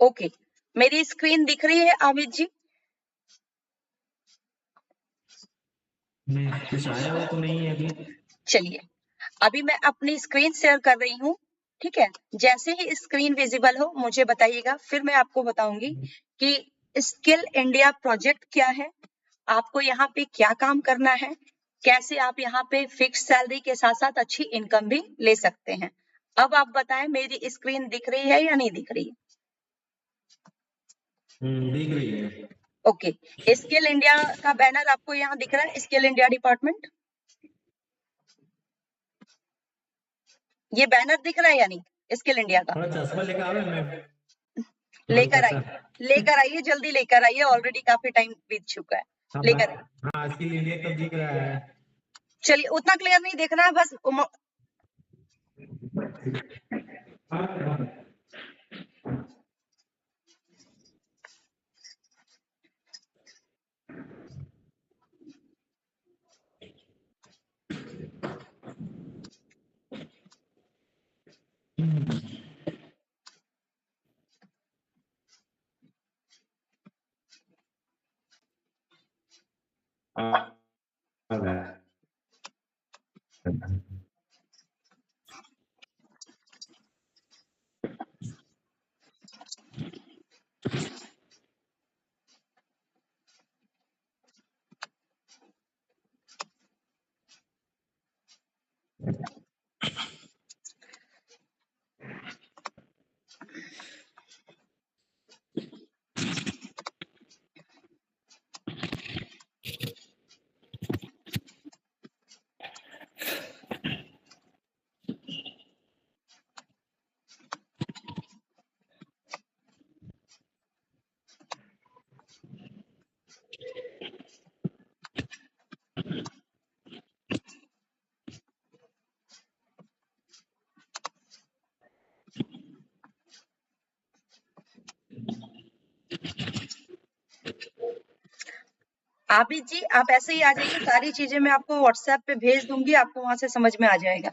Okay, मेरी screen दिख रही है आमिर जी? नहीं, कुछ आया हुआ तो नहीं है अभी। चलिए, अभी मैं अपनी स्क्रीन शेयर कर रही हूँ, ठीक है। जैसे ही स्क्रीन विजिबल हो मुझे बताइएगा, फिर मैं आपको बताऊंगी कि स्किल इंडिया प्रोजेक्ट क्या है, आपको यहाँ पे क्या काम करना है, कैसे आप यहाँ पे फिक्स सैलरी के साथ साथ अच्छी इनकम भी ले सकते हैं। अब आप बताएं, मेरी स्क्रीन दिख रही है या नहीं दिख रही है? दिख रही है। ओके, स्किल इंडिया का बैनर आपको यहाँ दिख रहा है, स्किल इंडिया डिपार्टमेंट, ये बैनर दिख रहा है या नहीं स्किल इंडिया का? थोड़ा चश्मा लेकर आवे मैं। लेकर आइए, जल्दी लेकर आइए, ऑलरेडी काफी टाइम बीत चुका है, लेकर। हाँ, स्किल इंडिया कब दिख रहा है? चलिए, उतना क्लियर नहीं देखना है, बस आबिद जी आप ऐसे ही आ जाइए, सारी चीजें मैं आपको व्हाट्सएप पे भेज दूंगी, आपको वहां से समझ में आ जाएगा।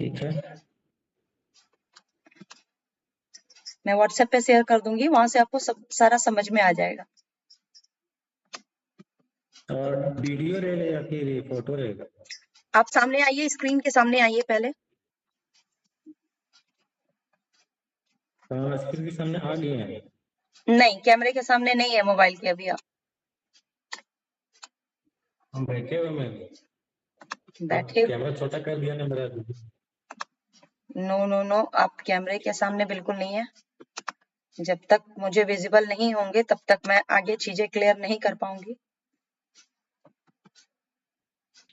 ठीक है, मैं व्हाट्सएप पे शेयर कर दूंगी, वहां से आपको सब सारा समझ में आ जाएगा। और वीडियो रहेगा या फिर फोटो रहेगा? आप सामने आइए, स्क्रीन के सामने आइए पहले। हाँ, स्क्रीन के सामने आ गए हैं। नहीं, कैमरे के सामने नहीं है मोबाइल के अभी आप। हम बैठे हुए मैं बैठे? कैमरा छोटा कर दिया ना मेरा। नो नो नो, आप कैमरे के सामने बिल्कुल नहीं है। जब तक मुझे विजिबल नहीं होंगे तब तक मैं आगे चीजें क्लियर नहीं कर पाऊंगी।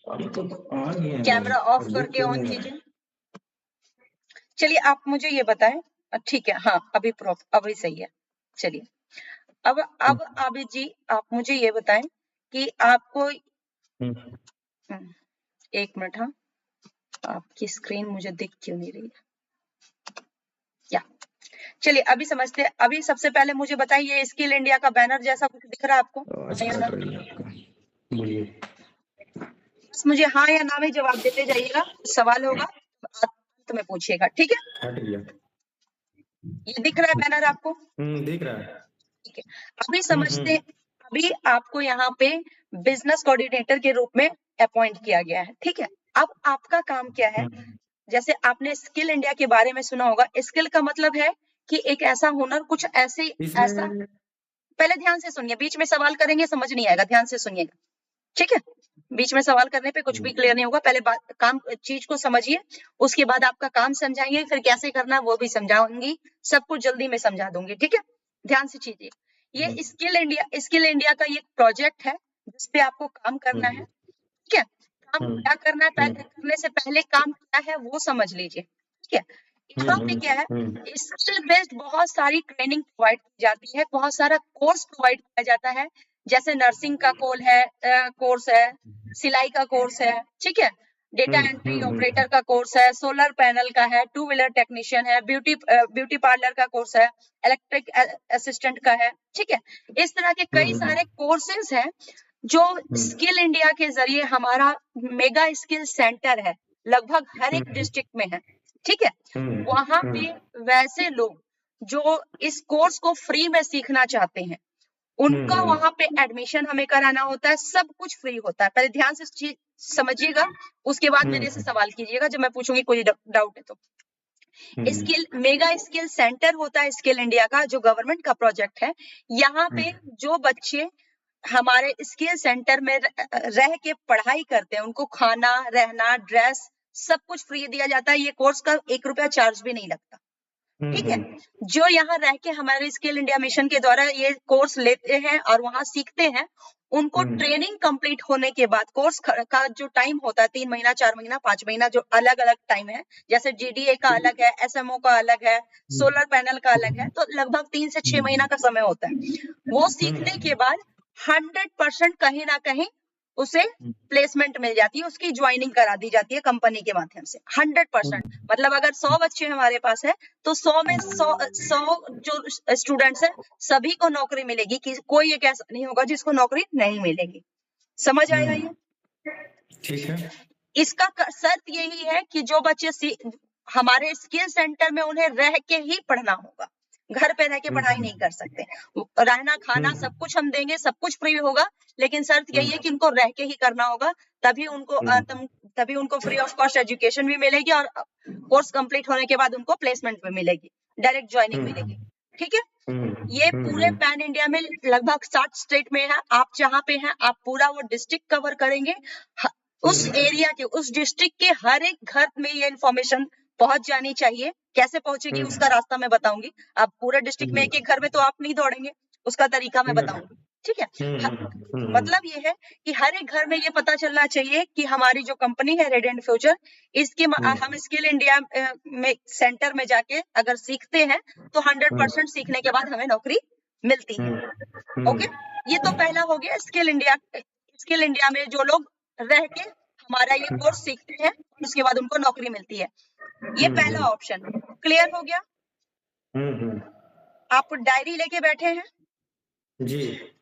अभी तो आ गए हैं, कैमरा ऑफ करके ऑन कीजिए। चलिए, आप मुझे ये बताएं, ठीक है, हाँ अभी सही है। चलिए, अब आबिद जी आप मुझे ये बताएं कि आपको एक मिनट, हाँ, आपकी स्क्रीन मुझे दिख क्यों नहीं रही है? या चलिए अभी समझते हैं। अभी सबसे पहले मुझे बताइए, स्किल इंडिया का बैनर जैसा कुछ दिख रहा है आपको? बोलिए। बस मुझे हाँ या ना में जवाब देते जाइएगा, सवाल होगा अंत में पूछिएगा, ठीक है? हट गया। ये दिख रहा है बैनर आपको? दिख रहा है। ठीक है, अभी समझते, अभी आपको यहाँ पे बिजनेस कोऑर्डिनेटर के रूप में अपॉइंट किया गया है, ठीक है। अब आपका काम क्या है? जैसे आपने स्किल इंडिया के बारे में सुना होगा, स्किल का मतलब है कि एक ऐसा हुनर, कुछ ऐसे ऐसा। पहले ध्यान से सुनिए, बीच में सवाल करेंगे समझ नहीं आएगा, ध्यान से सुनिएगा, ठीक है। बीच में सवाल करने पे कुछ भी क्लियर नहीं होगा, पहले बात काम चीज को समझिए, उसके बाद आपका काम समझाएंगे, फिर कैसे करना है वो भी समझाऊंगी, सब कुछ जल्दी में समझा दूंगी, ठीक है। ध्यान से कीजिए, ये स्किल इंडिया का ये प्रोजेक्ट है जिसपे आपको काम करना है, ठीक है। काम क्या करना है, करने से पहले काम क्या है वो समझ लीजिए, ठीक है। यहाँ पे क्या है, स्किल बेस्ड बहुत सारी ट्रेनिंग प्रोवाइड की जाती है, बहुत सारा कोर्स प्रोवाइड किया जाता है, जैसे नर्सिंग का कोर्स है, सिलाई का कोर्स है, ठीक है, डेटा एंट्री ऑपरेटर का कोर्स है, सोलर पैनल का है, टू व्हीलर टेक्नीशियन है, ब्यूटी पार्लर का कोर्स है, इलेक्ट्रिक असिस्टेंट का है, ठीक है। इस तरह के कई सारे कोर्सेज हैं जो स्किल इंडिया के जरिए, हमारा मेगा स्किल सेंटर है, लगभग हर एक डिस्ट्रिक्ट में है, ठीक है। वहां पे वैसे लोग जो इस कोर्स को फ्री में सीखना चाहते हैं, उनका वहां पे एडमिशन हमें कराना होता है, सब कुछ फ्री होता है। पहले ध्यान से चीज समझिएगा, उसके बाद मेरे से सवाल कीजिएगा जब मैं पूछूंगी कोई डाउट है तो। स्किल मेगा स्किल सेंटर होता है स्किल इंडिया का, जो गवर्नमेंट का प्रोजेक्ट है। यहाँ पे जो बच्चे हमारे स्किल सेंटर में रह के पढ़ाई करते हैं, उनको खाना, रहना, ड्रेस सब कुछ फ्री दिया जाता है। ये कोर्स का 1 रुपया चार्ज भी नहीं लगता, ठीक है। जो यहाँ रह के हमारे स्किल इंडिया मिशन के द्वारा ये कोर्स लेते हैं और वहां सीखते हैं, उनको ट्रेनिंग कंप्लीट होने के बाद कोर्स का जो टाइम होता है 3 महीना, 4 महीना, 5 महीना, जो अलग अलग टाइम है, जैसे जीडीए का अलग है, एसएमओ का अलग है, सोलर पैनल का अलग है, तो लगभग 3 से 6 महीना का समय होता है। वो सीखने के बाद 100% कहीं ना कहीं उसे प्लेसमेंट मिल जाती है, उसकी ज्वाइनिंग करा दी जाती है कंपनी के माध्यम से। 100% मतलब अगर 100 बच्चे हमारे पास है तो 100 में 100 जो स्टूडेंट्स है सभी को नौकरी मिलेगी, कि कोई एक ऐसा नहीं होगा जिसको नौकरी नहीं मिलेगी। समझ आया ये? ठीक है। इसका शर्त यही है कि जो बच्चे हमारे स्किल सेंटर में, उन्हें रह के ही पढ़ना होगा, घर पे रह के पढ़ाई नहीं कर सकते। रहना, खाना सब कुछ हम देंगे, सब कुछ फ्री होगा, लेकिन शर्त यही है कि उनको रह के ही करना होगा, तभी उनको फ्री ऑफ कॉस्ट एजुकेशन भी मिलेगी और कोर्स कंप्लीट होने के बाद उनको प्लेसमेंट भी मिलेगी, डायरेक्ट ज्वाइनिंग मिलेगी, ठीक है। ये पूरे पैन इंडिया में लगभग 60 स्टेट में है। आप जहाँ पे हैं, आप पूरा वो डिस्ट्रिक्ट कवर करेंगे। उस एरिया के, उस डिस्ट्रिक्ट के हर एक घर में ये इन्फॉर्मेशन पहुंच जानी चाहिए। कैसे पहुंचेगी उसका रास्ता मैं बताऊंगी। अब पूरे डिस्ट्रिक्ट में एक एक घर में तो आप नहीं दौड़ेंगे, उसका तरीका मैं बताऊंगी, ठीक है। मतलब ये है कि हर एक घर में ये पता चलना चाहिए कि हमारी जो कंपनी है रेडिएंट फ्यूचर, इसके हम स्किल इंडिया में सेंटर में जाके अगर सीखते हैं तो 100% सीखने के बाद हमें नौकरी मिलती है। ओके, ये तो पहला हो गया स्किल इंडिया में जो लोग रह के हमारा ये कोर्स सीखते हैं, उसके बाद उनको नौकरी मिलती है। ये पहला ऑप्शन क्लियर हो गया। आप डायरी लेके बैठे हैं जी?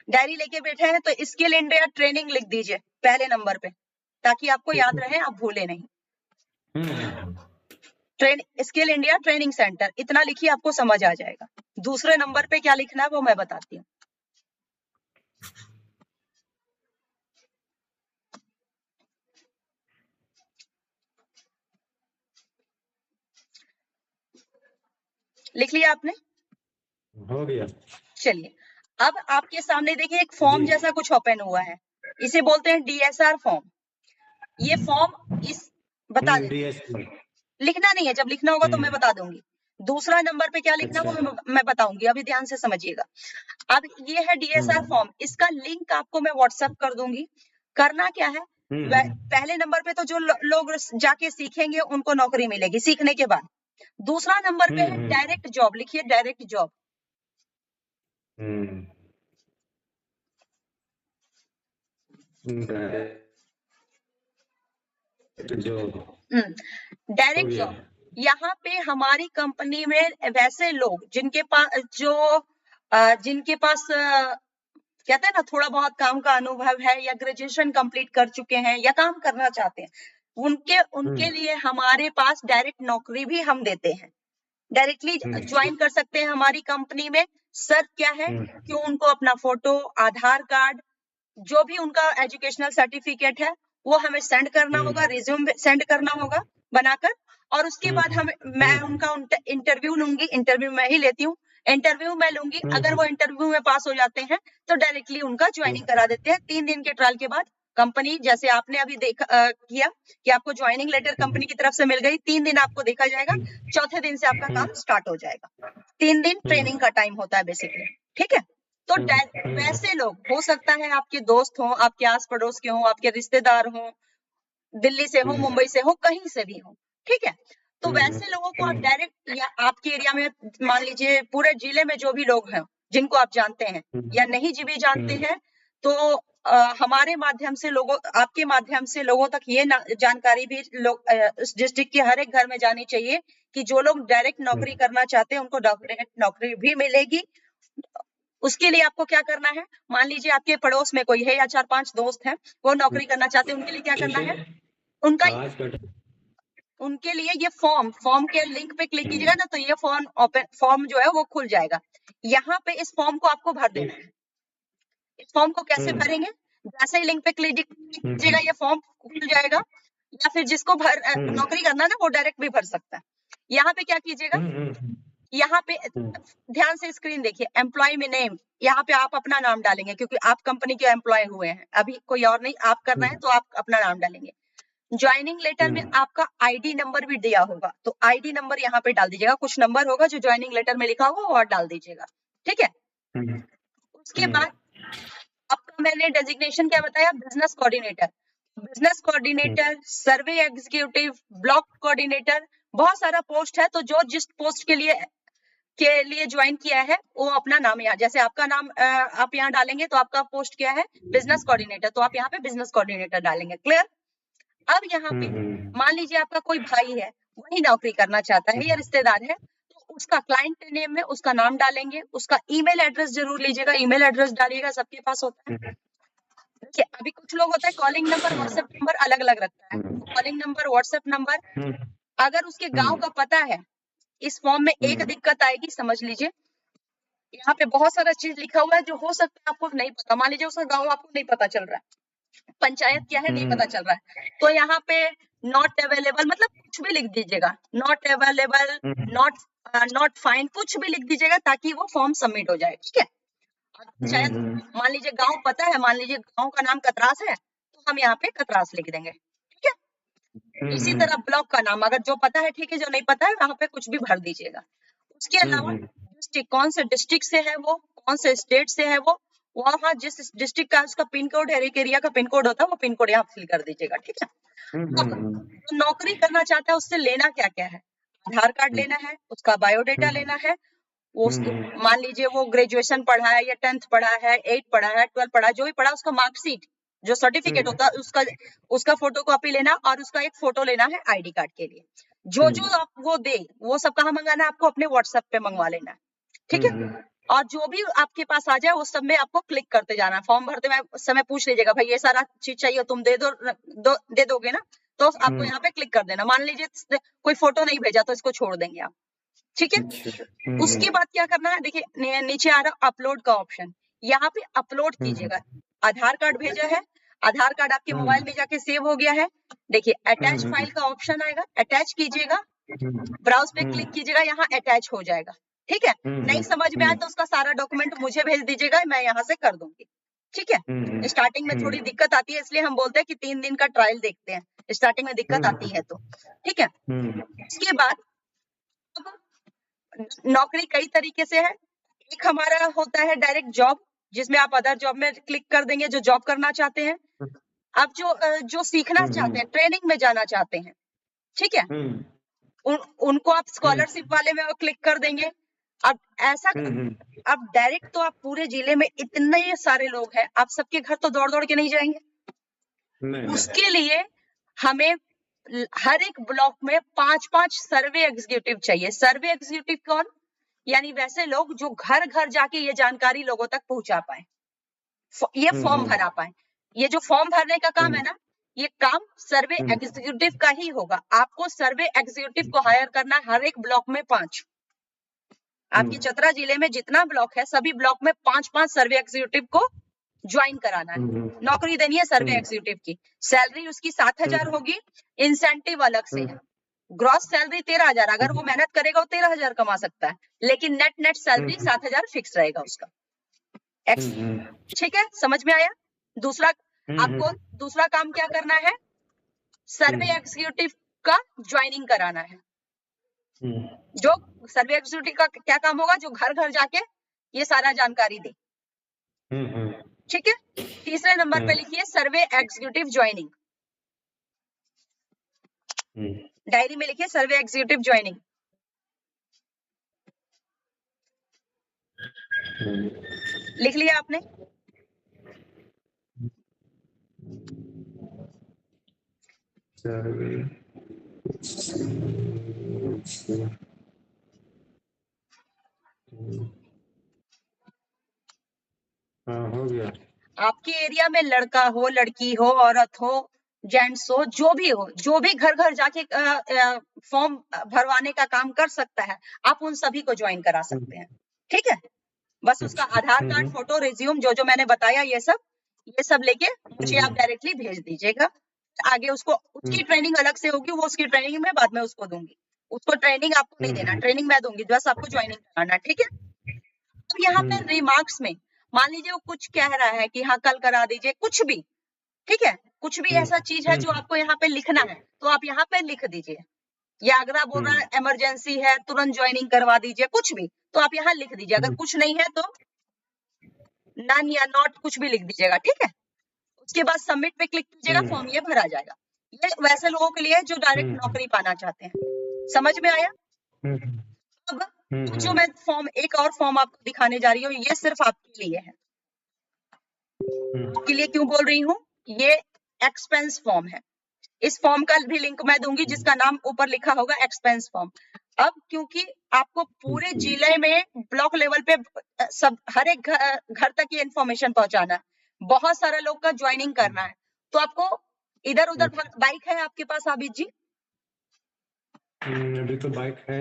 डायरी लेके बैठे हैं तो स्किल इंडिया ट्रेनिंग लिख दीजिए पहले नंबर पे, ताकि आपको याद रहे, आप भूले नहीं। स्किल इंडिया ट्रेनिंग सेंटर इतना लिखिए, आपको समझ आ जाएगा। दूसरे नंबर पे क्या लिखना है वो मैं बताती हूँ। लिख लिया आपने? हो गया। चलिए, अब आपके सामने देखिए एक फॉर्म जैसा कुछ ओपन हुआ है, इसे बोलते हैं डीएसआर फॉर्म। ये फॉर्म बता देते, लिखना नहीं है, जब लिखना होगा तो मैं बता दूंगी। दूसरा नंबर पे क्या लिखना वो मैं बताऊंगी, अभी ध्यान से समझिएगा। अब ये है डीएसआर फॉर्म, इसका लिंक आपको मैं व्हाट्सएप कर दूंगी। करना क्या है, पहले नंबर पे तो जो लोग जाके सीखेंगे उनको नौकरी मिलेगी सीखने के बाद। दूसरा नंबर पे है डायरेक्ट जॉब, लिखिए डायरेक्ट जॉब। डायरेक्ट जॉब, यहाँ पे हमारी कंपनी में वैसे लोग जिनके पास कहते हैं ना थोड़ा बहुत काम का अनुभव है, या ग्रेजुएशन कंप्लीट कर चुके हैं, या काम करना चाहते हैं, उनके लिए हमारे पास डायरेक्ट नौकरी भी हम देते हैं। डायरेक्टली ज्वाइन कर सकते हैं हमारी कंपनी में। शर्त क्या है कि उनको अपना फोटो, आधार कार्ड, जो भी उनका एजुकेशनल सर्टिफिकेट है वो हमें सेंड करना होगा, रिज्यूम सेंड करना होगा बनाकर, और उसके बाद मैं उनका इंटरव्यू लूंगी। इंटरव्यू मैं ही लेती हूँ, इंटरव्यू मैं लूंगी। अगर वो इंटरव्यू में पास हो जाते हैं तो डायरेक्टली उनका ज्वाइनिंग करा देते हैं। 3 दिन के ट्रायल के बाद कंपनी, जैसे आपने अभी किया कि आपको ज्वाइनिंग लेटर कंपनी की तरफ से मिल गई, 3 दिन आपको देखा जाएगा, चौथे दिन से आपका काम स्टार्ट हो जाएगा। 3 दिन ट्रेनिंग का टाइम होता है बेसिकली, ठीक है। तो वैसे लोग, हो सकता है आपके दोस्त हो, आपके आस पड़ोस के हो, आपके रिश्तेदार हो, दिल्ली से हो, मुंबई से हो, कहीं से भी हो, ठीक है। तो वैसे लोगों को आप डायरेक्ट, या आपके एरिया में मान लीजिए पूरे जिले में जो भी लोग हैं जिनको आप जानते हैं या नहीं भी जानते हैं, तो हमारे माध्यम से आपके माध्यम से लोगों तक ये जानकारी भी उस डिस्ट्रिक्ट के हर एक घर में जानी चाहिए कि जो लोग डायरेक्ट नौकरी करना चाहते हैं उनको डायरेक्ट नौकरी भी मिलेगी। उसके लिए आपको क्या करना है, मान लीजिए आपके पड़ोस में कोई है या 4-5 दोस्त हैं, वो नौकरी करना चाहते हैं, उनके लिए क्या करना है, उनके लिए ये फॉर्म के लिंक पे क्लिक कीजिएगा ना, तो ये फॉर्म जो है वो खुल जाएगा। यहाँ पे इस फॉर्म को आपको भर देना है। इस फॉर्म को कैसे भरेंगे? जैसे ही लिंक पे क्लिक कीजिएगा ये फॉर्म खुल जाएगा, या फिर जिसको नौकरी करना है ना वो डायरेक्ट भी भर सकता है। यहाँ पे क्या कीजिएगा, यहाँ पे ध्यान से स्क्रीन देखिए, एम्प्लॉय में नेम, यहाँ पे आप अपना नाम डालेंगे क्योंकि आप कंपनी के एम्प्लॉय हुए हैं, अभी कोई और नहीं, आप करना है तो आप अपना नाम डालेंगे। ज्वाइनिंग लेटर में आपका आईडी नंबर भी दिया होगा, तो आईडी नंबर यहाँ पे डाल दीजिएगा, कुछ नंबर होगा जो ज्वाइनिंग लेटर में लिखा होगा और डाल दीजिएगा, ठीक है। उसके बाद आपका मैंने डेजिग्नेशन क्या बताया, बिजनेस कोऑर्डिनेटर। बिजनेस कोऑर्डिनेटर, सर्वे एग्जीक्यूटिव, ब्लॉक कोऑर्डिनेटर, बहुत सारा पोस्ट है, तो जो जिस पोस्ट के लिए ज्वाइन किया है वो अपना नाम यहाँ, जैसे आपका नाम आप यहाँ डालेंगे तो आपका पोस्ट क्या है, बिजनेस कोऑर्डिनेटर, तो आप यहाँ पे बिजनेस कोऑर्डिनेटर डालेंगे। क्लियर? अब यहाँ पे मान लीजिए आपका कोई भाई है, वही नौकरी करना चाहता है या रिश्तेदार है, तो उसका क्लाइंट नेम में उसका नाम डालेंगे, उसका ईमेल एड्रेस जरूर लीजिएगा, ईमेल एड्रेस डालिएगा, सबके पास होता है। देखिए अभी कुछ लोग होता है कॉलिंग नंबर व्हाट्सएप नंबर अलग अलग रखता है, कॉलिंग नंबर व्हाट्सएप नंबर, अगर उसके गांव का पता है, इस फॉर्म में एक दिक्कत आएगी, समझ लीजिए यहाँ पे बहुत सारा चीज लिखा हुआ है जो हो सकता है आपको नहीं पता, मान लीजिए उसका गांव आपको नहीं पता चल रहा है, पंचायत क्या है नहीं पता चल रहा है, तो यहाँ पे नॉट अवेलेबल मतलब कुछ भी लिख दीजिएगा, नॉट अवेलेबल, नॉट फाइन, कुछ भी लिख दीजिएगा ताकि वो फॉर्म सबमिट हो जाए, ठीक है। पंचायत मान लीजिए गांव पता है, मान लीजिए गांव का नाम कतरास है, तो हम यहाँ पे कतरास लिख देंगे, ठीक है। इसी तरह ब्लॉक का नाम अगर जो पता है ठीक है, जो नहीं पता है वहां पे कुछ भी भर दीजिएगा। उसके अलावा डिस्ट्रिक्ट, कौन से डिस्ट्रिक्ट से है वो, कौन से स्टेट से है वो, वहां जिस डिस्ट्रिक्ट का उसका पिन कोड है, एक एरिया का पिन कोड होता है, वो पिन कोड यहाँ फिल कर दीजिएगा, ठीक है। तो नौकरी करना चाहता है उससे लेना क्या क्या है, आधार कार्ड लेना है, उसका बायोडेटा लेना है, वो मान लीजिए वो ग्रेजुएशन पढ़ा है या 10th पढ़ा है, 8 पढ़ा है, 12 पढ़ा है, जो भी पढ़ा उसका मार्कशीट जो सर्टिफिकेट होता है उसका फोटो कॉपी लेना, और उसका एक फोटो लेना है आईडी कार्ड के लिए। जो आप वो दे वो सब कहाँ मंगाना है आपको, अपने व्हाट्सएप पे मंगवा लेना है, ठीक है। और जो भी आपके पास आ जाए उस सब में आपको क्लिक करते जाना है। फॉर्म भरते समय पूछ लीजिएगा भाई ये सारा चीज चाहिए, तुम दे दोगे ना, तो आपको यहाँ पे क्लिक कर देना। मान लीजिए कोई फोटो नहीं भेजा तो इसको छोड़ देंगे आप, ठीक है। उसके बाद क्या करना है, देखिए नीचे आ रहा अपलोड का ऑप्शन, यहाँ पे अपलोड कीजिएगा। आधार कार्ड भेजा है, आधार कार्ड आपके मोबाइल में जाके सेव हो गया है, देखिए अटैच फाइल का ऑप्शन आएगा, अटैच कीजिएगा, ब्राउज पे क्लिक कीजिएगा, यहाँ अटैच हो जाएगा, ठीक है। नहीं समझ में आए तो उसका सारा डॉक्यूमेंट मुझे भेज दीजिएगा, मैं यहाँ से कर दूंगी, ठीक है। स्टार्टिंग में थोड़ी दिक्कत आती है, इसलिए हम बोलते हैं कि 3 दिन का ट्रायल देखते हैं, स्टार्टिंग में दिक्कत आती है तो, ठीक है। इसके बाद नौकरी कई तरीके से है, एक हमारा होता है डायरेक्ट जॉब, जिसमें आप अदर जॉब में क्लिक कर देंगे जो जॉब करना चाहते हैं। अब जो सीखना चाहते हैं, ट्रेनिंग में जाना चाहते हैं, ठीक है, उनको आप स्कॉलरशिप वाले में क्लिक कर देंगे। अब ऐसा अब डायरेक्ट तो आप पूरे जिले में इतने सारे लोग हैं, आप सबके घर तो दौड़ दौड़ के नहीं जाएंगे, उसके लिए हमें हर एक ब्लॉक में 5-5 सर्वे एग्जीक्यूटिव चाहिए। सर्वे एग्जीक्यूटिव कौन, यानी वैसे लोग जो घर घर जाके ये जानकारी लोगों तक पहुंचा पाए, ये फॉर्म भरा पाए। ये जो फॉर्म भरने का काम है ना, ये काम सर्वे एग्जीक्यूटिव का ही होगा। आपको सर्वे एग्जीक्यूटिव को हायर करना है, हर एक ब्लॉक में 5। आपके चतरा जिले में जितना ब्लॉक है सभी ब्लॉक में 5-5 सर्वे एग्जीक्यूटिव को ज्वाइन कराना है, नौकरी देनी है सर्वे एग्जीक्यूटिव की। सैलरी उसकी 7,000 होगी, इंसेंटिव अलग से है। ग्रॉस सैलरी 13,000, अगर वो मेहनत करेगा वो 13,000 कमा सकता है, लेकिन नेट सैलरी 7,000 फिक्स रहेगा उसका। ठीक है, समझ में आया। दूसरा आपको दूसरा काम क्या करना है, सर्वे एग्जीक्यूटिव का ज्वाइनिंग कराना है। जो सर्वे एग्जीक्यूटिव का क्या काम होगा, जो घर घर जाके ये सारा जानकारी दे, ठीक है। तीसरे नंबर पे लिखिए सर्वे एग्जीक्यूटिव ज्वाइनिंग, डायरी में लिखिए सर्वे एग्जीक्यूटिव ज्वाइनिंग। लिख लिया आपने? हाँ हो गया। आपके एरिया में लड़का हो, लड़की हो, औरत हो, जेंट्स हो, जो भी हो, जो भी घर घर जाके फॉर्म भरवाने का काम कर सकता है, आप उन सभी को ज्वाइन करा सकते हैं। ठीक है, बस उसका आधार कार्ड, फोटो, रिज्यूम, जो मैंने बताया ये सब लेके मुझे आप डायरेक्टली भेज दीजिएगा। आगे उसको उसकी ट्रेनिंग अलग से होगी, वो उसकी ट्रेनिंग में बाद में उसको दूंगी। उसको ट्रेनिंग आपको नहीं देना, ट्रेनिंग मैं दूंगी, बस आपको ज्वाइनिंग कराना। ठीक है, अब यहाँ पे रिमार्क्स में मान लीजिए वो कुछ कह रहा है कि हाँ कल करा दीजिए, कुछ भी, ठीक है, कुछ भी ऐसा चीज है जो आपको यहाँ पे लिखना है, तो आप यहाँ पे लिख दीजिए। या अगर आप बोल रहा है इमरजेंसी है, तुरंत ज्वाइनिंग करवा दीजिए, कुछ भी, तो आप यहाँ लिख दीजिए। अगर कुछ नहीं है तो नन या नॉट कुछ भी लिख दीजिएगा। ठीक है, उसके बाद सबमिट पे क्लिक कीजिएगा, फॉर्म ये भरा जाएगा। ये वैसे लोगों के लिए है जो डायरेक्ट नौकरी पाना चाहते हैं। समझ में आया? अब जो मैं फॉर्म, एक और फॉर्म आपको दिखाने जा रही हूँ, ये सिर्फ आपके लिए है। आपके लिए क्यों बोल रही हूँ? ये एक्सपेंस फॉर्म है। इस फॉर्म का भी लिंक मैं दूंगी, जिसका नाम ऊपर लिखा होगा एक्सपेंस फॉर्म। अब क्योंकि आपको पूरे जिले में ब्लॉक लेवल पे सब हर एक घर तक ये इन्फॉर्मेशन पहुंचाना है, बहुत सारे लोग का ज्वाइनिंग करना है, तो आपको इधर उधर बाइक है आपके पास आबिद जी? अभी तो बाइक है।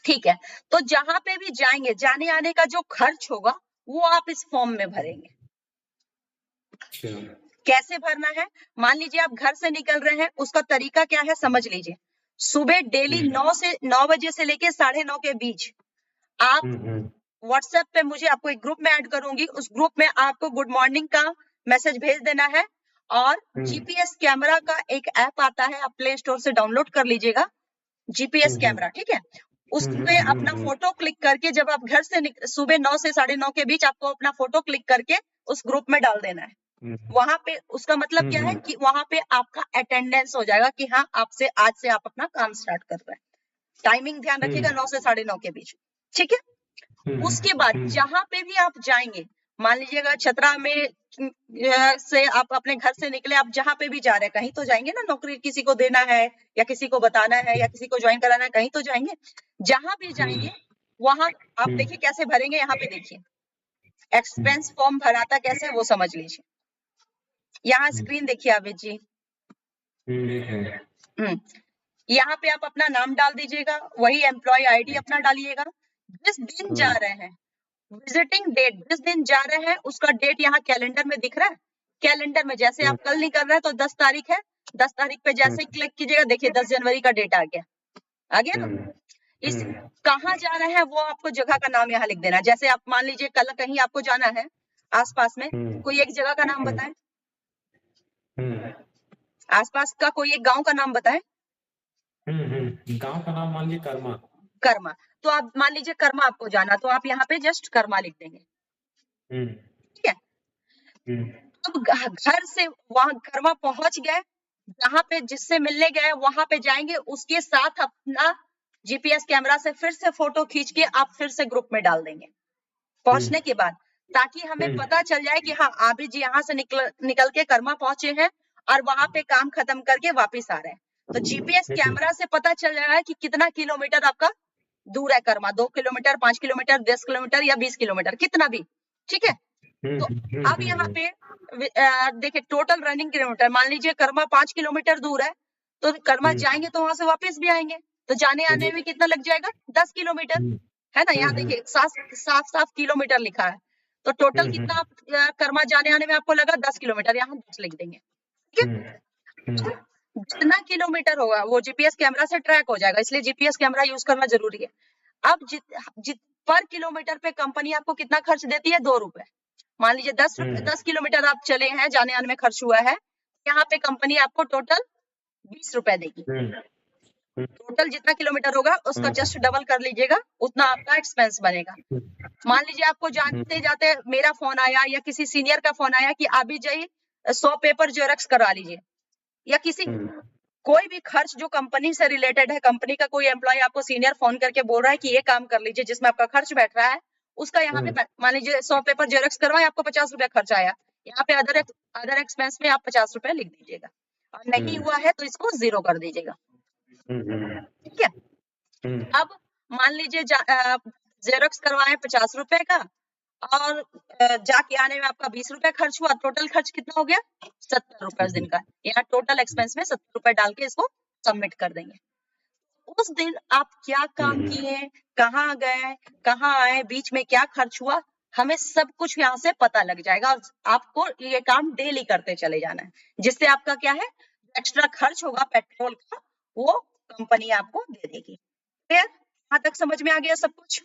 ठीक है, तो जहां पे भी जाएंगे, जाने आने का जो खर्च होगा वो आप इस फॉर्म में भरेंगे। कैसे भरना है? मान लीजिए आप घर से निकल रहे हैं, उसका तरीका क्या है समझ लीजिए। सुबह डेली 9 बजे से लेके 9:30 के बीच आप व्हाट्सएप पे, मुझे आपको एक ग्रुप में ऐड करूंगी, उस ग्रुप में आपको गुड मॉर्निंग का मैसेज भेज देना है। और जीपीएस कैमरा का एक ऐप आता है, आप प्ले स्टोर से डाउनलोड कर लीजिएगा, जीपीएस कैमरा। ठीक है, उसमें अपना फोटो क्लिक करके, जब आप घर से सुबह 9 से 9:30 के बीच आपको अपना फोटो क्लिक करके उस ग्रुप में डाल देना है। वहां पे उसका मतलब क्या है कि वहां पे आपका अटेंडेंस हो जाएगा कि हाँ आपसे आज से आप अपना काम स्टार्ट कर रहे हैं। टाइमिंग ध्यान रखिएगा, 9 से 9:30 के बीच। ठीक है, उसके बाद जहां पे भी आप जाएंगे, मान लीजिएगा छतरा में से आप अपने घर से निकले, आप जहां पे भी जा रहे हैं, कहीं तो जाएंगे ना, नौकरी किसी को देना है या किसी को बताना है या किसी को ज्वाइन कराना है, कहीं तो जाएंगे। जहां भी जाएंगे वहां आप देखिए कैसे भरेंगे, यहाँ पे देखिए एक्सपेंस फॉर्म भराता कैसे, वो समझ लीजिए। यहाँ स्क्रीन देखिए आबिद जी। यहाँ पे आप अपना नाम डाल दीजिएगा, वही एम्प्लॉय आईडी अपना डालिएगा। जिस दिन जा रहे हैं, विजिटिंग डेट, जिस दिन जा रहे हैं उसका डेट यहाँ कैलेंडर में दिख रहा है। कैलेंडर में जैसे आप कल निकल रहे हैं तो 10 तारीख है, 10 तारीख पे जैसे क्लिक कीजिएगा, देखिए 10 जनवरी का डेट आ गया ना। इस कहाँ जा रहे हैं वो आपको जगह का नाम यहाँ लिख देना। जैसे आप मान लीजिए कल कहीं आपको जाना है आसपास में, कोई एक जगह का नाम बताएं, आसपास का कोई एक गांव का नाम बताएं। गांव का नाम मान लीजिए कर्मा। कर्मा, तो आप मान लीजिए कर्मा आपको जाना, तो आप यहाँ पे जस्ट कर्मा लिख देंगे। ठीक है, अब घर से वहां कर्मा पहुंच गए, जहां पे जिससे मिलने गए वहां पे जाएंगे, उसके साथ अपना जीपीएस कैमरा से फिर से फोटो खींच के आप फिर से ग्रुप में डाल देंगे पहुंचने के बाद, ताकि हमें पता चल जाए कि हाँ आबिद जी यहाँ से निकल के कर्मा पहुंचे हैं और वहां पे काम खत्म करके वापिस आ रहे हैं। तो जीपीएस कैमरा से पता चल जाएगा कि कितना किलोमीटर आपका दूर है कर्मा, 2 किलोमीटर, 5 किलोमीटर, 10 किलोमीटर या 20 किलोमीटर, कितना भी। ठीक है, तो अब यहाँ पे देखिए टोटल रनिंग किलोमीटर, मान लीजिए कर्मा 5 किलोमीटर दूर है, तो कर्मा जाएंगे तो वहां से वापस भी आएंगे, तो जाने आने में कितना लग जाएगा, 10 किलोमीटर, है ना। यहाँ देखिए साफ किलोमीटर लिखा है, तो टोटल कितना कर्मा जाने आने में आपको लगा 10 किलोमीटर, यहाँ 10 लिख देंगे। ठीक है, जितना किलोमीटर होगा वो जीपीएस कैमरा से ट्रैक हो जाएगा, इसलिए जीपीएस कैमरा यूज करना जरूरी है। अब पर किलोमीटर पे कंपनी आपको कितना खर्च देती है, 2 रुपए। मान लीजिए 10 किलोमीटर आप चले हैं, जाने आने में खर्च हुआ है, यहाँ पे कंपनी आपको टोटल 20 रुपए देगी। टोटल जितना किलोमीटर होगा उसका जस्ट डबल कर लीजिएगा, उतना आपका एक्सपेंस बनेगा। मान लीजिए आपको जाते जाते मेरा फोन आया या किसी सीनियर का फोन आया कि आबिद जी 100 पेपर जेरॉक्स करा लीजिए, या किसी कोई भी खर्च जो कंपनी से रिलेटेड है, कंपनी का कोई एम्प्लॉय आपको सीनियर फोन करके बोल रहा है कि ये काम कर लीजिए जिसमें आपका खर्च बैठ रहा है, उसका यहाँ पे मान लीजिए 100 पेपर जेरॉक्स करवाए, आपको 50 रुपया खर्च आया, यहाँ पे अदर एक्सपेंस में आप 50 रुपया लिख दीजिएगा, और नहीं हुआ है तो इसको 0 कर दीजिएगा। ठीक है, अब मान लीजिए जेरॉक्स करवाए 50 रुपए का, और जाके आने में आपका 20 रुपए खर्च हुआ, टोटल खर्च कितना हो गया? 70 रुपए उस दिन का। यहाँ टोटल एक्सपेंस में 70 रुपए डाल के इसको सबमिट कर देंगे। उस दिन आप क्या काम किए, कहाँ गए, कहाँ आए, बीच में क्या खर्च हुआ, हमें सब कुछ यहाँ से पता लग जाएगा। और आपको ये काम डेली करते चले जाना है, जिससे आपका क्या है, एक्स्ट्रा खर्च होगा पेट्रोल का, वो कंपनी आपको दे देगी। क्लियर? यहाँ तक समझ में आ गया सब कुछ?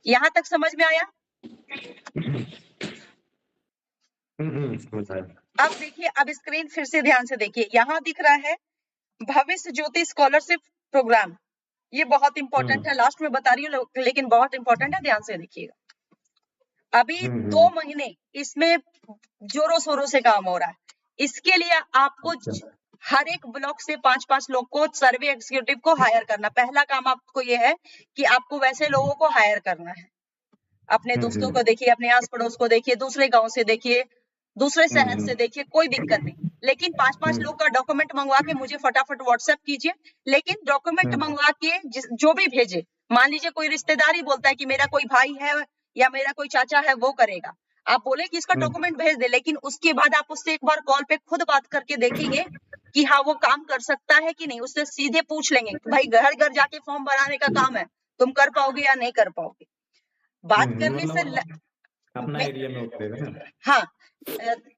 यहाँ तक समझ में आया? अब देखिए, अब स्क्रीन फिर से ध्यान से देखिए, यहाँ दिख रहा है भविष्य ज्योति स्कॉलरशिप प्रोग्राम। ये बहुत इंपॉर्टेंट है, लास्ट में बता रही हूँ लेकिन बहुत इंपॉर्टेंट है, ध्यान से देखिएगा। अभी 2 महीने इसमें जोरों शोरों से काम हो रहा है। इसके लिए आपको हर एक ब्लॉक से 5-5 लोग को, सर्वे एग्जीक्यूटिव को हायर करना। पहला काम आपको ये है कि आपको वैसे लोगों को हायर करना है। अपने दोस्तों को देखिए, अपने आस पड़ोस को देखिए, दूसरे गांव से देखिए, दूसरे शहर से देखिए, कोई दिक्कत नहीं, लेकिन 5-5 लोग का डॉक्यूमेंट मंगवा के मुझे फटाफट व्हाट्सएप कीजिए। लेकिन डॉक्यूमेंट मंगवा के जो भी भेजे, मान लीजिए कोई रिश्तेदार ही बोलता है कि मेरा कोई भाई है या मेरा कोई चाचा है, वो करेगा, आप बोले कि इसका डॉक्यूमेंट भेज दे, लेकिन उसके बाद आप उससे एक बार कॉल पे खुद बात करके देखेंगे कि हाँ वो काम कर सकता है कि नहीं। उससे सीधे पूछ लेंगे भाई, घर घर जाके फॉर्म भराने का काम है, तुम कर पाओगे या नहीं कर पाओगे। बात करने से अपना एरिया में उतरेगा। हाँ,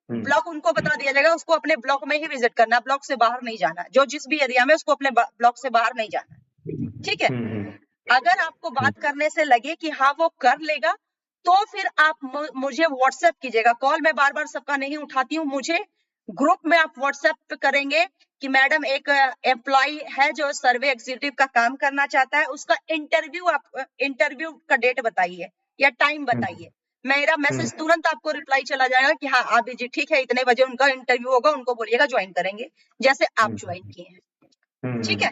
ब्लॉक उनको बता दिया जाएगा, उसको अपने ब्लॉक में ही विजिट करना, ब्लॉक से बाहर नहीं जाना। जो जिस भी एरिया में, उसको अपने ब्लॉक से बाहर नहीं जाना, ठीक है। अगर आपको बात करने से लगे कि हाँ वो कर लेगा, तो फिर आप मुझे व्हाट्सएप कीजिएगा। कॉल मैं बार बार सबका नहीं उठाती हूँ, मुझे ग्रुप में आप व्हाट्सएप पे करेंगे कि मैडम एक एम्प्लॉय है जो सर्वे एग्जीक्यूटिव का काम करना चाहता है, उसका इंटरव्यू का डेट बताइए या टाइम बताइए। मेरा मैसेज तुरंत आपको रिप्लाई चला जाएगा कि हाँ आदि जी ठीक है, इतने बजे उनका इंटरव्यू होगा, उनको बोलिएगा ज्वाइन करेंगे, जैसे आप ज्वाइन किए हैं, ठीक है।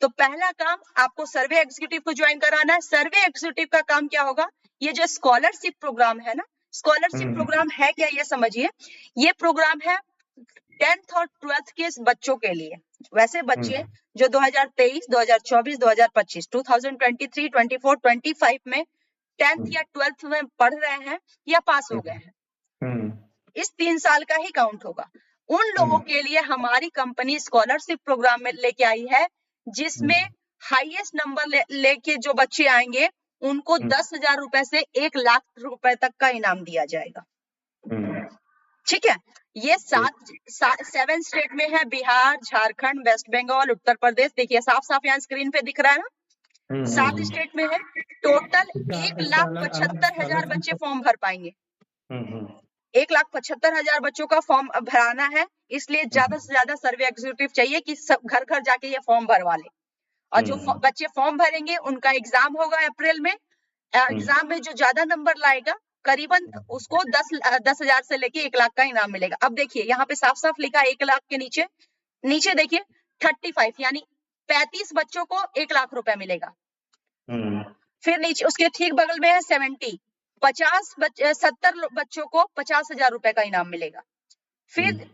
तो पहला काम आपको सर्वे एग्जीक्यूटिव को ज्वाइन कराना है। सर्वे एग्जीक्यूटिव का काम क्या होगा, ये जो स्कॉलरशिप प्रोग्राम है ना, स्कॉलरशिप प्रोग्राम है क्या, ये समझिए। ये प्रोग्राम है 10th और 12th के बच्चों के लिए। वैसे बच्चे जो 2023, 2024, 2025, 2023, 24, 25 में 10th या 12th में पढ़ रहे हैं या पास हो गए हैं, इस 3 साल का ही काउंट होगा। उन लोगों के लिए हमारी कंपनी स्कॉलरशिप प्रोग्राम में लेके आई है, जिसमें हाईएस्ट नंबर लेके जो बच्चे आएंगे उनको 10,000 रुपए से 1 लाख रुपए तक का इनाम दिया जाएगा, ठीक है। ये 7 स्टेट में है, बिहार, झारखंड, वेस्ट बंगाल, उत्तर प्रदेश। देखिए साफ साफ यहाँ स्क्रीन पे दिख रहा है ना, 7 स्टेट में है। टोटल 1,75,000 बच्चे फॉर्म भर पाएंगे। 1,75,000 बच्चों का फॉर्म भराना है, इसलिए ज्यादा से ज्यादा सर्वे एग्जीक्यूटिव चाहिए कि सब घर घर जाके ये फॉर्म भरवा ले। और जो बच्चे फॉर्म भरेंगे उनका एग्जाम होगा अप्रैल में। एग्जाम में जो ज्यादा नंबर लाएगा, करीबन उसको 10,000 से लेके 1 लाख का इनाम मिलेगा। अब देखिए यहाँ पे साफ साफ लिखा है 1 लाख के नीचे देखिए 35, यानी 35 बच्चों को 1 लाख रुपए मिलेगा। फिर नीचे उसके ठीक बगल में है 70 70 बच्चों को 50,000 रुपए का इनाम मिलेगा। फिर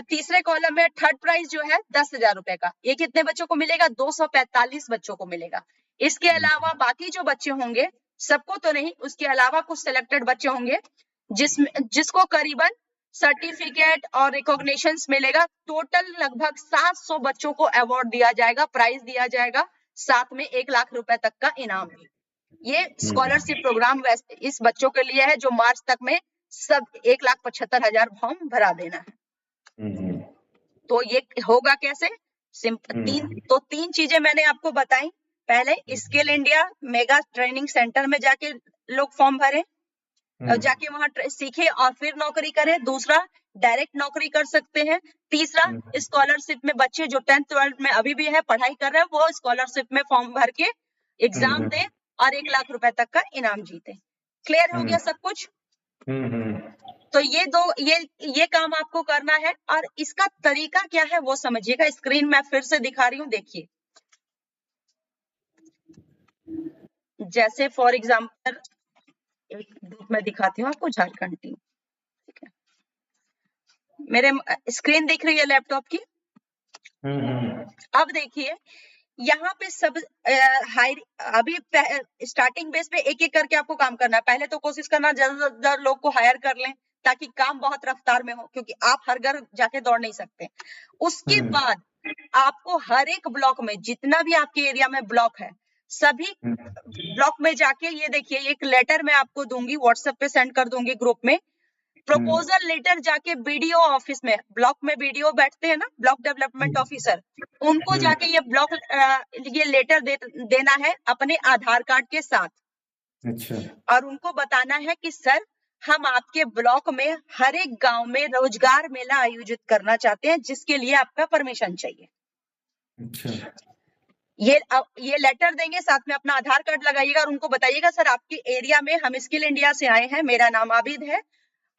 तीसरे कॉलम में थर्ड प्राइज जो है 10,000 रुपए का, ये कितने बच्चों को मिलेगा? 245 बच्चों को मिलेगा। इसके अलावा बाकी जो बच्चे होंगे, सबको तो नहीं, उसके अलावा कुछ सिलेक्टेड बच्चे होंगे जिसको करीबन सर्टिफिकेट और रिकॉग्निशन मिलेगा। टोटल लगभग 700 बच्चों को अवार्ड दिया जाएगा, प्राइज दिया जाएगा, साथ में 1 लाख रुपए तक का इनाम भी। ये स्कॉलरशिप प्रोग्राम इस बच्चों के लिए है जो मार्च तक में सब 1,75,000 फॉर्म भरा देना है। तो ये होगा कैसे? सिंपल। तीन चीजें मैंने आपको बताई। पहले skill India mega training centre में जाके लोग फॉर्म भरे, जाके वहां सीखे और फिर नौकरी करें। दूसरा, डायरेक्ट नौकरी कर सकते हैं। तीसरा, स्कॉलरशिप में बच्चे जो 10th 12th में अभी भी है, पढ़ाई कर रहे हैं, वो स्कॉलरशिप में फॉर्म भर के एग्जाम दें और 1 लाख रुपए तक का इनाम जीते। क्लियर हो गया सब कुछ? तो ये काम आपको करना है। और इसका तरीका क्या है वो समझिएगा। स्क्रीन में फिर से दिखा रही हूँ, देखिए। जैसे फॉर एग्जाम्पल एक ग्रुप में दिखाती हूँ आपको, झारखंड टीम, ठीक है। मेरे स्क्रीन दिख रही है लैपटॉप की? अब देखिए, यहाँ पे सब हायर, अभी स्टार्टिंग बेस पे एक एक करके आपको काम करना है। पहले तो कोशिश करना ज्यादा से ज्यादा लोग को हायर कर लें, ताकि काम बहुत रफ्तार में हो, क्योंकि आप हर घर जाके दौड़ नहीं सकते। उसके बाद आपको हर एक ब्लॉक में, जितना भी आपके एरिया में ब्लॉक है, सभी ब्लॉक में जाके, ये देखिए एक लेटर मैं आपको दूंगी, व्हाट्सएप पे सेंड कर दूंगी ग्रुप में। प्रपोजल लेटर जाके बीडीओ ऑफिस में, ब्लॉक में बीडीओ बैठते हैं ना, ब्लॉक डेवलपमेंट ऑफिसर, उनको जाके ये ब्लॉक ये लेटर देना है अपने आधार कार्ड के साथ। अच्छा। और उनको बताना है कि सर, हम आपके ब्लॉक में हर एक गांव में रोजगार मेला आयोजित करना चाहते हैं, जिसके लिए आपका परमिशन चाहिए। अच्छा। ये लेटर देंगे, साथ में अपना आधार कार्ड लगाइएगा और उनको बताइएगा, सर आपके एरिया में हम स्किल इंडिया से आए हैं, मेरा नाम आबिद है,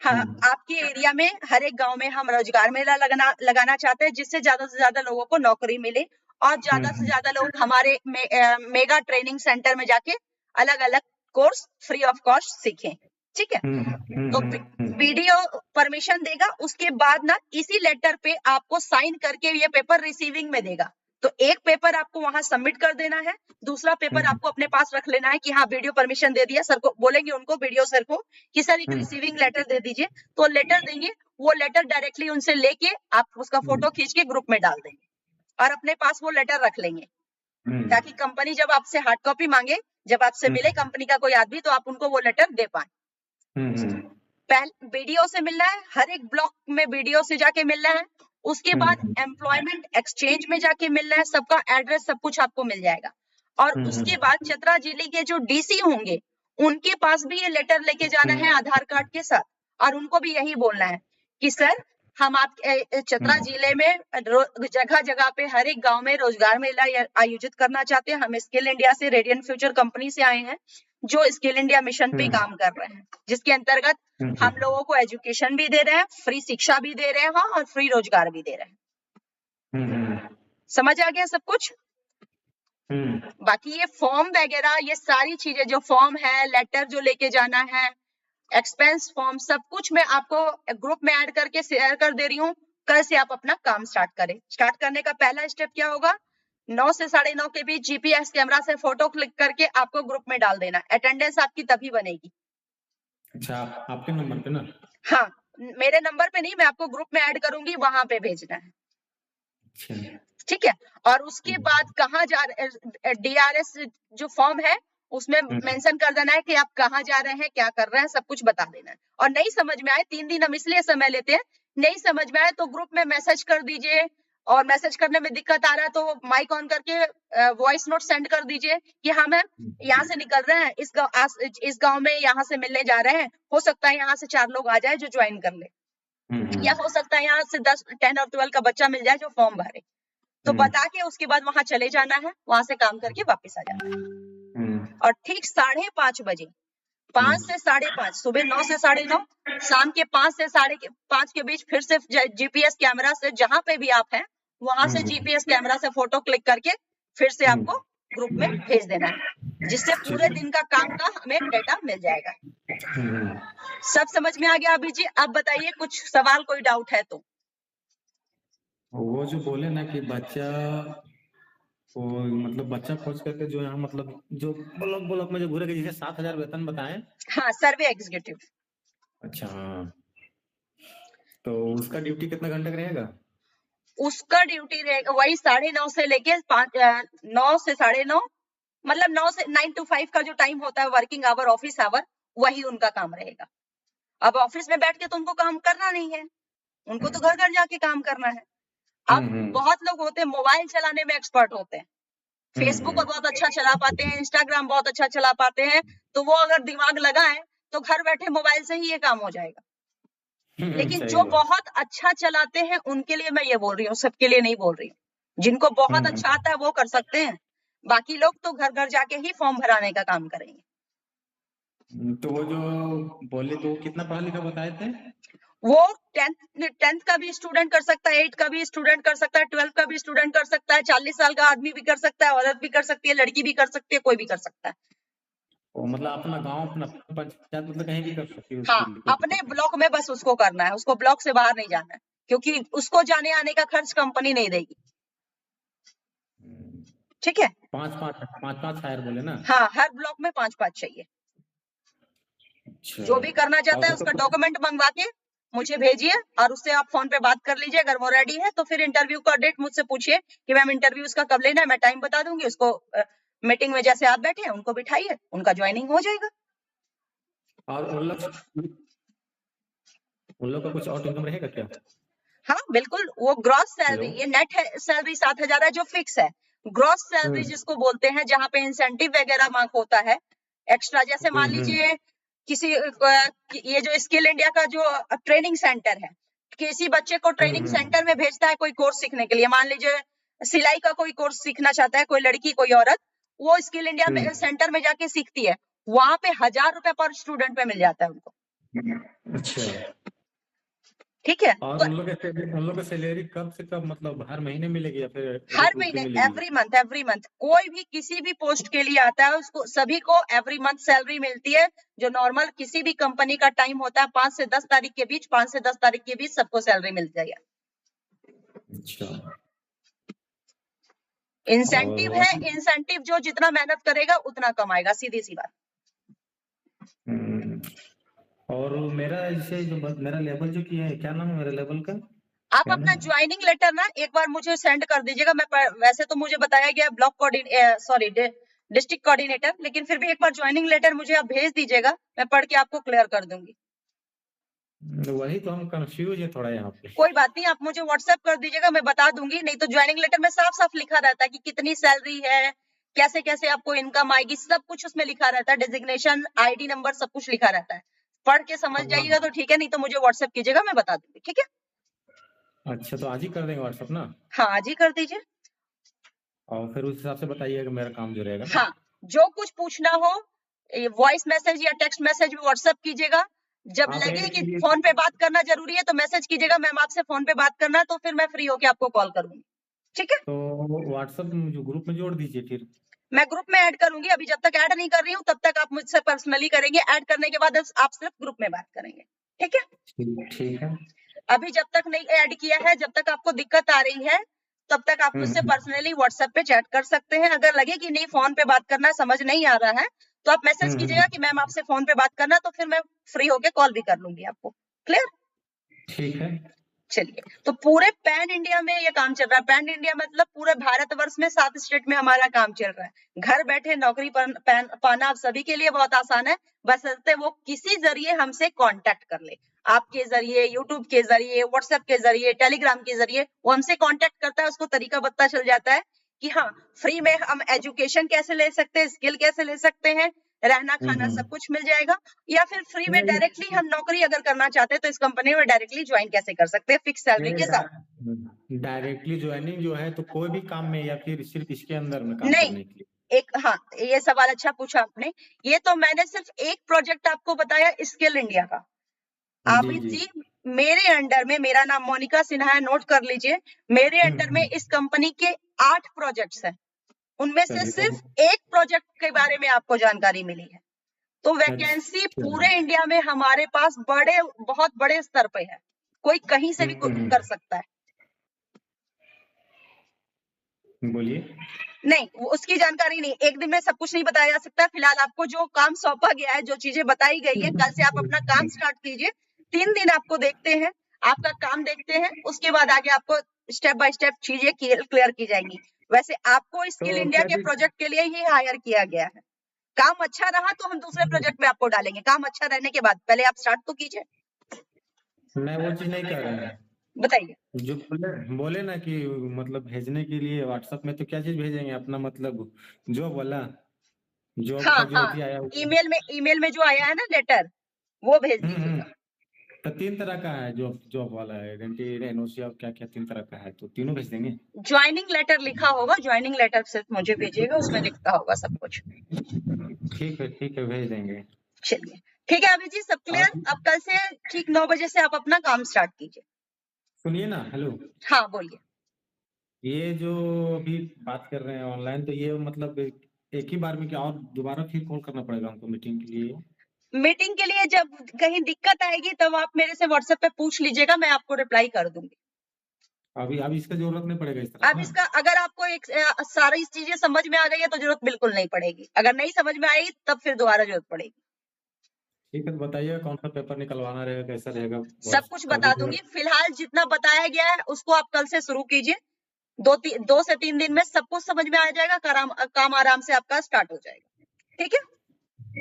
हाँ, आपके एरिया में हर एक गांव में हम रोजगार मेला लगाना चाहते हैं, जिससे ज्यादा से ज्यादा लोगों को नौकरी मिले और ज्यादा से ज्यादा लोग हमारे मेगा ट्रेनिंग सेंटर में जाके अलग अलग कोर्स फ्री ऑफ कॉस्ट सीखें। ठीक है, तो वीडियो परमिशन देगा। उसके बाद ना इसी लेटर पे आपको साइन करके ये पेपर रिसीविंग में देगा। तो एक पेपर आपको वहां सबमिट कर देना है, दूसरा पेपर आपको अपने पास रख लेना है कि हाँ वीडियो परमिशन दे दिया। सर को बोलेंगे, उनको वीडियो सर को कि सर एक रिसीविंग लेटर दे दीजिए, तो लेटर देंगे। वो लेटर डायरेक्टली उनसे लेके आप उसका फोटो खींच के ग्रुप में डाल देंगे और अपने पास वो लेटर रख लेंगे, ताकि कंपनी जब आपसे हार्ड कॉपी मांगे, जब आपसे मिले कंपनी का कोई आदमी, तो आप उनको वो लेटर दे पाए। पहले बीडीओ से मिलना है, हर एक ब्लॉक में बीडीओ से जाके मिलना है। उसके बाद एम्प्लॉयमेंट एक्सचेंज में जाके मिलना है, सबका एड्रेस सब कुछ आपको मिल जाएगा। और उसके बाद चतरा जिले के जो डीसी होंगे, उनके पास भी ये लेटर लेके जाना है आधार कार्ड के साथ, और उनको भी यही बोलना है कि सर, हम आपके चतरा जिले में जगह जगह पे हर एक गांव में रोजगार मेला आयोजित करना चाहते हैं। हम स्किल इंडिया से, रेडियंट फ्यूचर कंपनी से आए हैं, जो स्किल इंडिया मिशन पे काम कर रहे हैं, जिसके अंतर्गत हम लोगों को एजुकेशन भी दे रहे हैं, फ्री शिक्षा भी दे रहे हैं और फ्री रोजगार भी दे रहे हैं। समझ आ गया सब कुछ? बाकी ये फॉर्म वगैरह, ये सारी चीजें जो फॉर्म है, लेटर जो लेके जाना है, एक्सपेंस फॉर्म, सब कुछ मैं आपको ग्रुप में ऐड करके शेयर कर दे रही हूँ। कल से आप अपना काम स्टार्ट करें। स्टार्ट करने का पहला स्टेप क्या होगा? 9 से 9:30 के बीच जीपीएस कैमरा से फोटो क्लिक करके आपको ग्रुप में डाल देना। अटेंडेंस आपकी तभी बनेगी। अच्छा, आपके नंबर पे ना? हाँ, मेरे नंबर पे नहीं, मैं आपको ग्रुप में ऐड करूंगी, वहां पे भेजना है। अच्छा। ठीक है, और उसके बाद कहाँ जा रहे, डीआरएस जो फॉर्म है उसमें मेंशन कर देना है कि आप कहाँ जा रहे हैं, क्या कर रहे हैं, सब कुछ बता देना है। और नहीं समझ में आए, 3 दिन हम इसलिए समय लेते हैं, नहीं समझ में आए तो ग्रुप में मैसेज कर दीजिए, और मैसेज करने में दिक्कत आ रहा है तो माइक ऑन करके वॉइस नोट सेंड कर दीजिए कि हाँ मैम यहाँ से निकल रहे हैं, इस गांव में यहाँ से मिलने जा रहे हैं, हो सकता है यहाँ से 4 लोग आ जाए जो ज्वाइन कर ले, या हो सकता है यहाँ से 10, 10 और 12 का बच्चा मिल जाए जो फॉर्म भरे। तो बता के उसके बाद वहां चले जाना है, वहां से काम करके वापस आ जाना है। और ठीक 5:30 बजे, 5 से 5:30, सुबह 9 से 9:30, शाम के 5 से 5:30 के बीच फिर से जीपीएस कैमरा से, जहां पे भी आप हैं वहां से जीपीएस कैमरा से फोटो क्लिक करके फिर से आपको ग्रुप में भेज देना है, जिससे पूरे दिन का काम का हमें डेटा मिल जाएगा। सब समझ में आ गया अभी जी? अब बताइए, कुछ सवाल, कोई डाउट है तो? वो जो बोले ना कि बच्चा, वो मतलब बच्चा खोज करके जो यहाँ, मतलब जो ब्लॉक में जो घूरेगा, जिसे 7,000 वेतन बताएं। हाँ, सर्वे एग्जीक्यूटिव। अच्छा, हाँ, तो उसका ड्यूटी कितना घंटे का रहेगा? उसका ड्यूटी रहेगा वही 9:30 से लेके 9 से 9:30, मतलब 9 to 5 का जो टाइम होता है, वर्किंग आवर, ऑफिस आवर, वही उनका काम रहेगा। अब ऑफिस में बैठ के तो उनको काम करना नहीं है, उनको तो घर घर जाके काम करना है। अब बहुत लोग होते हैं मोबाइल चलाने में एक्सपर्ट होते हैं, फेसबुक बहुत अच्छा चला पाते हैं, इंस्टाग्राम बहुत अच्छा चला पाते हैं, तो वो अगर दिमाग लगाएं तो घर बैठे मोबाइल से ही ये काम हो जाएगा। लेकिन जो बहुत अच्छा चलाते हैं उनके लिए मैं ये बोल रही हूँ, सबके लिए नहीं बोल रही हूँ। जिनको बहुत अच्छा आता है वो कर सकते हैं, बाकी लोग तो घर घर जाके ही फॉर्म भराने का काम करेंगे। तो वो जो बोले, तो कितना पढ़ा लिखा बताए थे? वो 10th का भी स्टूडेंट कर सकता है, 8th का भी स्टूडेंट कर सकता है, 12th का भी स्टूडेंट कर सकता है, 40 साल का आदमी भी कर सकता है, औरत भी कर सकती है, लड़की भी कर सकती है, कोई भी कर सकता है। वो मतलब अपना गांव, अपना पंचायत, मतलब कहीं भी कर सकती है? हाँ, अपने ब्लॉक में बस उसको करना है, उसको ब्लॉक से बाहर नहीं जाना है, क्योंकि उसको जाने आने का खर्च कंपनी नहीं देगी। ठीक है, 5 हायर बोले ना? हाँ, हर ब्लॉक में 5-5 चाहिए। अच्छा। जो भी करना चाहता है और उसका डॉक्यूमेंट मंगवा के मुझे भेजिए और उससे आप फोन पे बात कर लीजिए। अगर वो रेडी है तो फिर इंटरव्यू का डेट मुझसे पूछिए कि मैम इंटरव्यू उसका कब लेना है, मैं टाइम बता दूंगी उसको। मीटिंग में जैसे आप बैठे हैं उनको बिठाइए, उनका ज्वाइनिंग हो जाएगा। और उन लोग का कुछ और इनकम रहेगा क्या? हाँ बिल्कुल, वो ग्रॉस सैलरी, हेलो। ये नेट सैलरी 7,000 है जो फिक्स है। ग्रॉस सैलरी हम्म जिसको बोलते हैं, जहाँ पे इंसेंटिव वगैरह मार्क होता है एक्स्ट्रा, जैसे मान हम्म लीजिए किसी ये जो स्किल इंडिया का जो ट्रेनिंग सेंटर है, किसी बच्चे को ट्रेनिंग हम्म सेंटर में भेजता है कोई कोर्स सीखने के लिए, मान लीजिए सिलाई का कोई कोर्स सीखना चाहता है कोई लड़की कोई औरत, वो स्किल इंडिया में सेंटर में जाके सीखती है, वहां पे 1,000 रुपए पर स्टूडेंट पे मिल जाता है उनको। अच्छा। ठीक है, और तो उन लोग का सैलरी कब से कब, मतलब हर महीने मिलेगी या फिर हर रुक रुक के महीने, मिलेगी? एवरी मंथ कोई भी किसी भी पोस्ट के लिए आता है उसको सभी को एवरी मंथ सैलरी मिलती है। जो नॉर्मल किसी भी कंपनी का टाइम होता है 5 से 10 तारीख के बीच, 5 से 10 तारीख के बीच सबको सैलरी मिल जाएगी। अच्छा। इंसेंटिव है, इंसेंटिव जो जितना मेहनत करेगा उतना कमाएगा, सीधी सी बात। हम्म, और मेरा जैसे जो मेरा लेवल जो किया है, क्या नाम है मेरे लेवल का? आप क्या अपना नाम? ज्वाइनिंग लेटर ना एक बार मुझे सेंड कर दीजिएगा। वैसे तो मुझे बताया गया block coordinator, sorry district coordinator, लेकिन फिर भी एक बार ज्वाइनिंग लेटर मुझे आप भेज दीजिएगा, मैं पढ़ के आपको क्लियर कर दूंगी। वही तो हम कंफ्यूज है थोड़ा यहाँ पे। कोई बात नहीं, आप मुझे व्हाट्सएप कर दीजिएगा, मैं बता दूंगी। नहीं तो ज्वाइनिंग लेटर में साफ साफ लिखा रहता है कि कितनी सैलरी है, कैसे कैसे आपको इनकम आएगी, सब कुछ उसमें लिखा रहता है, डेजिग्नेशन आईडी नंबर सब कुछ लिखा रहता है। पढ़ के समझ जाइएगा तो ठीक है, नहीं तो मुझे व्हाट्सएप कीजिएगा, मैं बता दूंगी। ठीक है, अच्छा, तो आज ही कर देंगे व्हाट्सअप ना? हाँ आज ही कर दीजिए। और फिर उस हिसाब से बताइएगा मेरा काम जो रहेगा ना। हाँ, जो कुछ पूछना हो वॉइस मैसेज या टेक्स्ट मैसेज भी व्हाट्सएप कीजिएगा। जब आप लगे कि ये फोन पे बात करना जरूरी है तो मैसेज कीजिएगा, मैम आपसे फोन पे बात करना है, तो फिर मैं फ्री होके आपको कॉल करूंगी। ठीक है, तो व्हाट्सअप जो ग्रुप में जोड़ दीजिए फिर। मैं ग्रुप में ऐड करूंगी, अभी जब तक ऐड नहीं कर रही हूँ तब तक आप मुझसे पर्सनली करेंगे, ऐड करने के बाद आप सिर्फ ग्रुप में बात करेंगे। ठीक है, ठीक है। अभी जब तक नहीं ऐड किया है, जब तक आपको दिक्कत आ रही है तब तक आप मुझसे हम्म पर्सनली व्हाट्सएप पे चैट कर सकते हैं। अगर लगे कि नहीं फोन पे बात करना समझ नहीं आ रहा है तो आप मैसेज कीजिएगा कि मैम आपसे फोन पे बात करना, तो फिर मैं फ्री होके कॉल भी कर लूंगी आपको। क्लियर? ठीक है। चलिए, तो पूरे पैन इंडिया में ये काम चल रहा है। पैन इंडिया मतलब पूरे भारतवर्ष में 7 स्टेट में हमारा काम चल रहा है। घर बैठे नौकरी पाना आप सभी के लिए बहुत आसान है, बशर्ते वो किसी जरिए हमसे कांटेक्ट कर ले। आपके जरिए, यूट्यूब के जरिए, व्हाट्सएप के जरिए, टेलीग्राम के जरिए वो हमसे कांटेक्ट करता है, उसको तरीका पता चल जाता है कि हाँ फ्री में हम एजुकेशन कैसे ले सकते हैं, स्किल कैसे ले सकते हैं, रहना खाना सब कुछ मिल जाएगा, या फिर फ्री में डायरेक्टली हम नौकरी अगर करना चाहते हैं तो इस कंपनी में डायरेक्टली ज्वाइन कैसे कर सकते हैं फिक्स सैलरी के साथ। डायरेक्टली ज्वाइनिंग जो है तो कोई भी काम में या फिर सिर्फ इसके अंदर में काम नहीं, करने के लिए? एक, हाँ ये सवाल अच्छा पूछा आपने। ये तो मैंने सिर्फ एक प्रोजेक्ट आपको बताया स्किल इंडिया का। जी आबिद जी। जी, मेरे अंडर में, मेरा नाम मोनिका सिन्हा है, नोट कर लीजिए, मेरे अंडर में इस कंपनी के 8 प्रोजेक्ट्स हैं, उनमें से चलिए सिर्फ तो। एक प्रोजेक्ट के बारे में आपको जानकारी मिली है। तो वैकेंसी अच्छा। पूरे इंडिया में हमारे पास बहुत बड़े स्तर पे है, कोई कहीं से भी कर सकता है। बोलिए। नहीं, उसकी जानकारी नहीं, एक दिन में सब कुछ नहीं बताया जा सकता। फिलहाल आपको जो काम सौंपा गया है, जो चीजें बताई गई है, कल से आप अपना काम स्टार्ट कीजिए। 3 दिन आपको देखते हैं, आपका काम देखते हैं, उसके बाद आगे आपको स्टेप बाय स्टेप चीजें क्लियर की जाएंगी। वैसे आपको स्किल तो इंडिया क्या के प्रोजेक्ट के लिए ही हायर किया गया है। काम अच्छा रहा तो हम दूसरे प्रोजेक्ट में आपको डालेंगे, काम अच्छा रहने के बाद पहले आप स्टार्ट तो कीजिए। मैं वो चीज नहीं कर रहा हूँ। बताइए। जो बोले ना कि मतलब भेजने के लिए व्हाट्सएप में, तो क्या चीज भेजेंगे अपना, मतलब जॉब वाला, जॉब हाँ का जो हाँ, अभी आया ईमेल में जो आया है ना लेटर, वो भेज हम्म। दीजिएगा। तो 3 तरह का है, जॉब जॉब वाला है, गारंटी, एनओसी और क्या क्या 3 तरह का है, तो तीनों भेज देंगे। ज्वाइनिंग लेटर लिखा होगा, ज्वाइनिंग लेटर सिर्फ मुझे भेजिएगा, उसमें लिखा होगा सब कुछ। ठीक है, भेज देंगे। चलिए, ठीक है अभी जी, सब क्लियर। और अब कल से ठीक 9 बजे से आप अपना काम स्टार्ट कीजिए। सुनिए ना, हेलो। हाँ बोलिए। ये जो अभी बात कर रहे हैं ऑनलाइन, तो ये मतलब एक ही बार में क्या, और दोबारा फिर कॉल करना पड़ेगा हमको मीटिंग के लिए? मीटिंग के लिए जब कहीं दिक्कत आएगी तब आप मेरे से व्हाट्सएप पे पूछ लीजिएगा, मैं आपको रिप्लाई कर दूंगी। अभी इसका जरूरत नहीं पड़ेगा इस तरह अब से ना? इसका अगर आपको एक सारी चीजें समझ में आ गई है तो जरूरत बिल्कुल नहीं पड़ेगी, अगर नहीं समझ में आएगी तब फिर दोबारा जरूरत पड़ेगी। ठीक है, तो बताइए कौन सा पेपर निकलवाना रहेगा, कैसा रहेगा? सब कुछ बता दूंगी, फिलहाल जितना बताया गया है उसको आप कल से शुरू कीजिए, 2 से 3 दिन में सब कुछ समझ में आ जाएगा, काम आराम से आपका स्टार्ट हो जाएगा। ठीक है,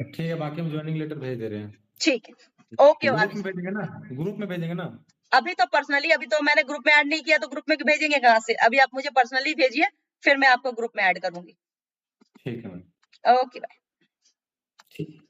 ठीक है, बाकी हम ज्वाइनिंग लेटर भेज दे रहे हैं। ठीक है, ओके ग्रुप भाभी। में भेजेंगे ना? ग्रुप में भेजेंगे ना? अभी तो पर्सनली, अभी तो मैंने ग्रुप में ऐड नहीं किया तो ग्रुप में भेजेंगे कहाँ से, अभी आप मुझे पर्सनली भेजिए, फिर मैं आपको ग्रुप में ऐड करूंगी। ठीक है मैम। Okay bye. ठीक।